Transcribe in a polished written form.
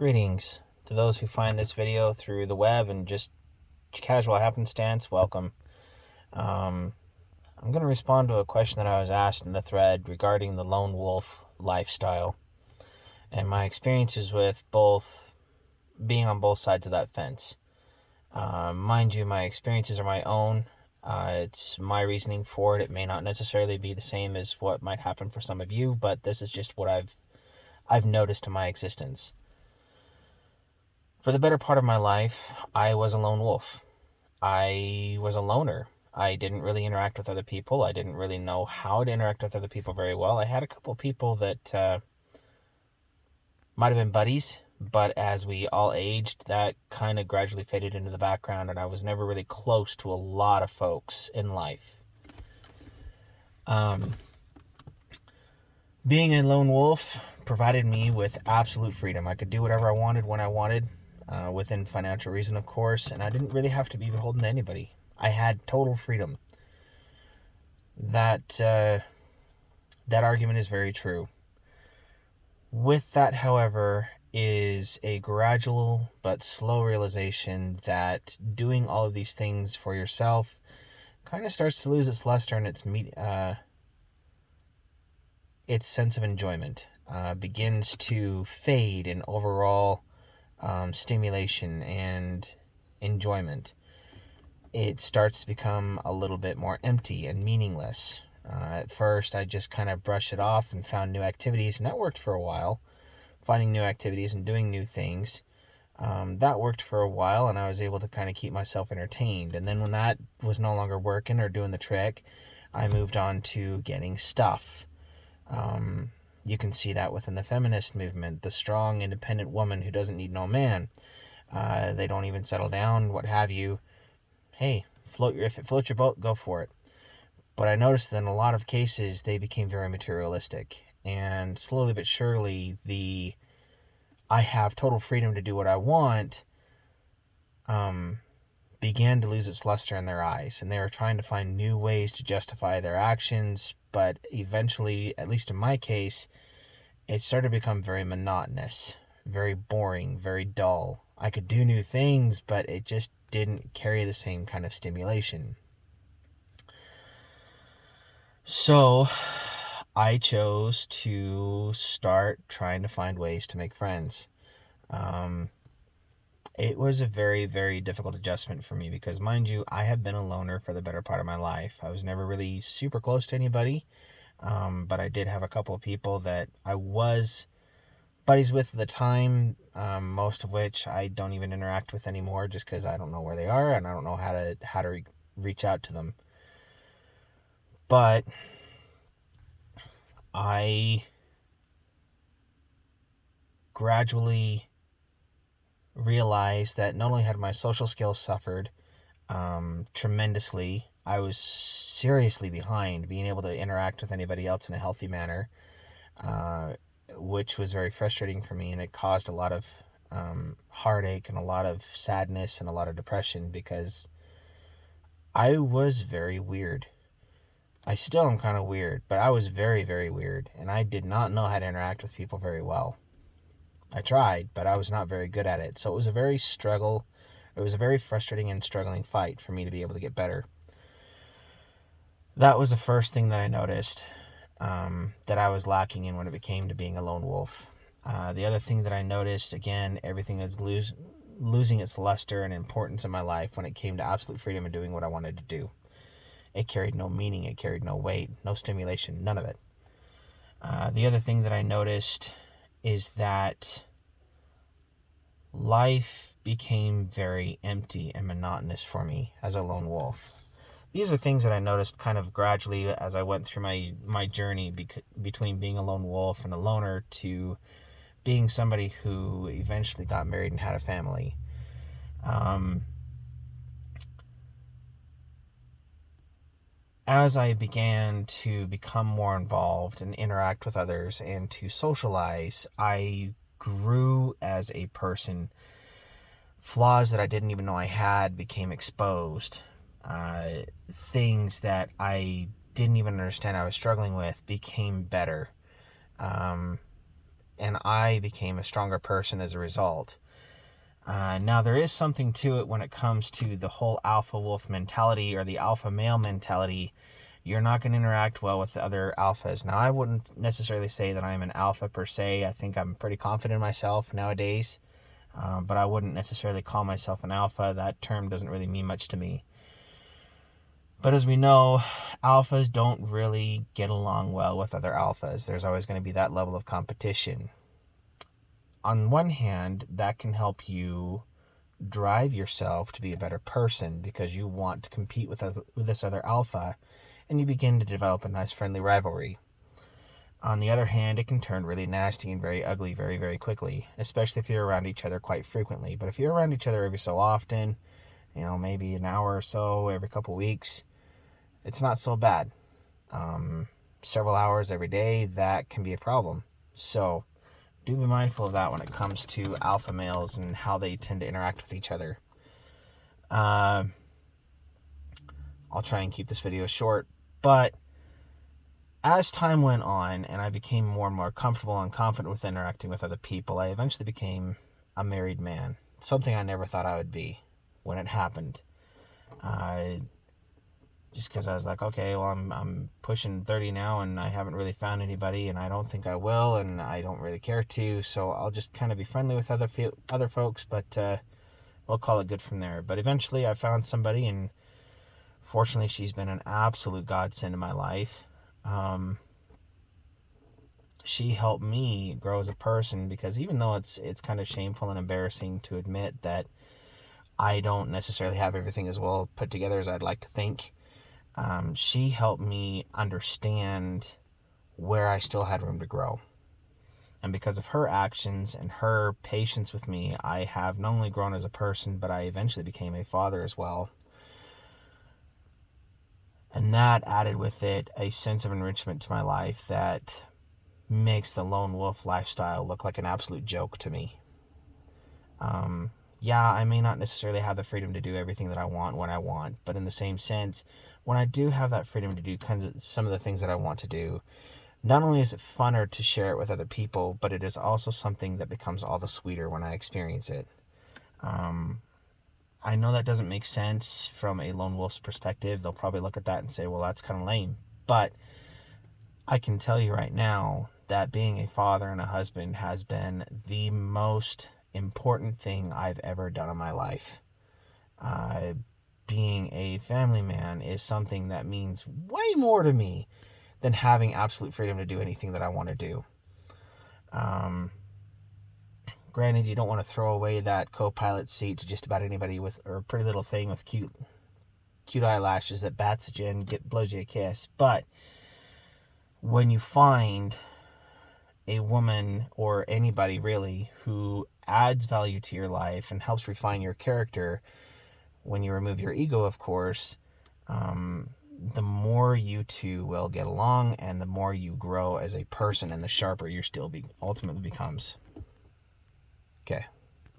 Greetings to those who find this video through the web and just casual happenstance. Welcome. I'm going to respond to a question that I was asked in the thread regarding the lone wolf lifestyle and my experiences with both being on both sides of that fence. Mind you, my experiences are my own. It's my reasoning for it. It may not necessarily be the same as what might happen for some of you, but this is just what I've noticed in my existence. For the better part of my life, I was a lone wolf. I was a loner. I didn't really interact with other people. I didn't really know how to interact with other people very well. I had a couple of people that might have been buddies, but as we all aged, that kind of gradually faded into the background, and I was never really close to a lot of folks in life. Being a lone wolf provided me with absolute freedom. I could do whatever I wanted when I wanted. Within financial reason, of course, and I didn't really have to be beholden to anybody. I had total freedom. That argument is very true. With that, however, is a gradual but slow realization that doing all of these things for yourself kind of starts to lose its luster and its sense of enjoyment begins to fade in overall stimulation and enjoyment. It starts to become a little bit more empty and meaningless. At first, I just kind of brushed it off and found new activities, and that worked for a while. Finding new activities and doing new things, that worked for a while, and I was able to kind of keep myself entertained. And then when that was no longer working or doing the trick, I moved on to getting stuff. You can see that within the feminist movement, the strong, independent woman who doesn't need no man. They don't even settle down, what have you. Hey, if it floats your boat, go for it. But I noticed that in a lot of cases, they became very materialistic. And slowly but surely, I have total freedom to do what I want began to lose its luster in their eyes. And they were trying to find new ways to justify their actions. But eventually, at least in my case, it started to become very monotonous, very boring, very dull. I could do new things, but it just didn't carry the same kind of stimulation. So I chose to start trying to find ways to make friends. It was a very, very difficult adjustment for me because, mind you, I have been a loner for the better part of my life. I was never really super close to anybody, but I did have a couple of people that I was buddies with at the time, most of which I don't even interact with anymore just because I don't know where they are and I don't know how to reach out to them. But I gradually realized that not only had my social skills suffered tremendously, I was seriously behind being able to interact with anybody else in a healthy manner, which was very frustrating for me, and it caused a lot of heartache and a lot of sadness and a lot of depression because I was very weird. I still am kind of weird, but I was very, very weird, and I did not know how to interact with people very well. I tried, but I was not very good at it. So it was a very frustrating and struggling fight for me to be able to get better. That was the first thing that I noticed that I was lacking in when it came to being a lone wolf. The other thing that I noticed, again, everything is losing its luster and importance in my life when it came to absolute freedom and doing what I wanted to do. It carried no meaning, it carried no weight, no stimulation, none of it. The other thing that I noticed is that life became very empty and monotonous for me as a lone wolf. These are things that I noticed kind of gradually as I went through my journey between being a lone wolf and a loner to being somebody who eventually got married and had a family. As I began to become more involved and interact with others and to socialize, I grew as a person. Flaws that I didn't even know I had became exposed. Things that I didn't even understand I was struggling with became better. and I became a stronger person as a result. Now, there is something to it when it comes to the whole alpha wolf mentality or the alpha male mentality. You're not going to interact well with the other alphas. Now, I wouldn't necessarily say that I'm an alpha per se. I think I'm pretty confident in myself nowadays, but I wouldn't necessarily call myself an alpha. That term doesn't really mean much to me. But as we know, alphas don't really get along well with other alphas. There's always going to be that level of competition. On one hand, that can help you drive yourself to be a better person because you want to compete with this other alpha, and you begin to develop a nice friendly rivalry. On the other hand, it can turn really nasty and very ugly very, very quickly, especially if you're around each other quite frequently. But if you're around each other every so often, maybe an hour or so every couple weeks, it's not so bad. Several hours every day, that can be a problem. So do be mindful of that when it comes to alpha males and how they tend to interact with each other. I'll try and keep this video short, but as time went on and I became more and more comfortable and confident with interacting with other people, I eventually became a married man, something I never thought I would be when it happened. Just because I was like, okay, well, I'm pushing 30 now, and I haven't really found anybody, and I don't think I will, and I don't really care to, so I'll just kind of be friendly with other folks, but we'll call it good from there. But eventually I found somebody, and fortunately she's been an absolute godsend in my life. She helped me grow as a person, because even though it's kind of shameful and embarrassing to admit that I don't necessarily have everything as well put together as I'd like to think, she helped me understand where I still had room to grow. And because of her actions and her patience with me, I have not only grown as a person, but I eventually became a father as well. And that added with it a sense of enrichment to my life that makes the lone wolf lifestyle look like an absolute joke to me. Yeah, I may not necessarily have the freedom to do everything that I want when I want, but in the same sense, when I do have that freedom to do some of the things that I want to do, not only is it funner to share it with other people, but it is also something that becomes all the sweeter when I experience it. I know that doesn't make sense from a lone wolf's perspective. They'll probably look at that and say, well, that's kind of lame. But I can tell you right now that being a father and a husband has been the most important thing I've ever done in my life. Being a family man is something that means way more to me than having absolute freedom to do anything that I want to do. Granted, you don't want to throw away that co-pilot seat to just about anybody or a pretty little thing with cute eyelashes that bats at you and blows you a kiss. But when you find a woman or anybody really who adds value to your life and helps refine your character, when you remove your ego, of course, the more you two will get along and the more you grow as a person and the sharper your steel ultimately becomes. Okay.